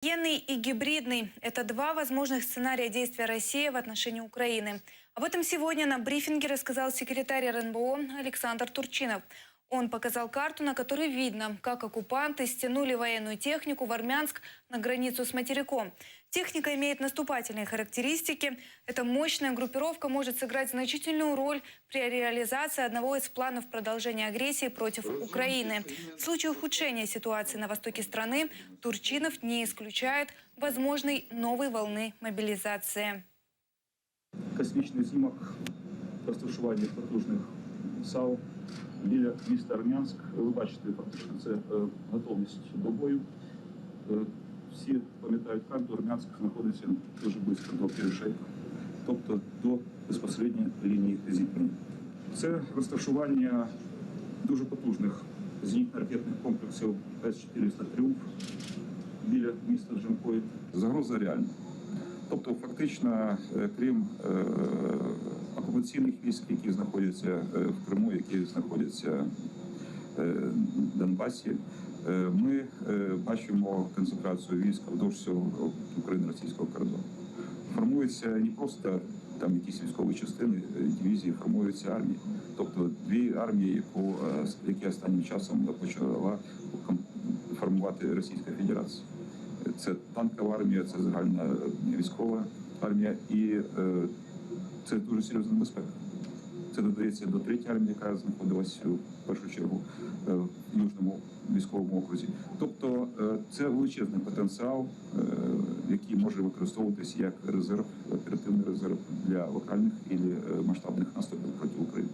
Военный и гибридный – это два возможных сценария действия России в отношении Украины. Об этом сегодня на брифинге рассказал секретарь РНБО Александр Турчинов. Он показал карту, на которой видно, как оккупанты стянули военную технику в Армянск на границу с материком. Техника имеет наступательные характеристики. Эта мощная группировка может сыграть значительную роль при реализации одного из планов продолжения агрессии против Украины. В случае ухудшения ситуации на востоке страны Турчинов не исключает возможной новой волны мобилизации. Космічний знімок розташування потужних САУ біля міста Армянськ. Ви бачите, фактично, це готовність до бою. Всі пам'ятають карту, Армянськ знаходиться дуже близько до Перешейка, тобто до безпосередньої лінії зіткнення. Це розташування дуже потужних зенітно-ракетних комплексів С-400 «Тріумф» біля міста Джанкої. Загроза реальна. Тобто, фактично, крім окупаційних військ, які знаходяться в Криму, які знаходяться в Донбасі, ми бачимо концентрацію військ вздовж всього України-російського кордону. Формуються не просто там якісь військові частини, дивізії, формуються армії. Тобто дві армії, які останнім часом почала формувати Російська Федерація. Це танкова армія, це загальна військова армія і це дуже серйозна небезпека. Це додається до третьої армії, яка знаходилась у першу чергу в Южному військовому окрузі. Тобто це величезний потенціал, який може використовуватися як резерв, оперативний резерв для локальних і масштабних наступів проти України.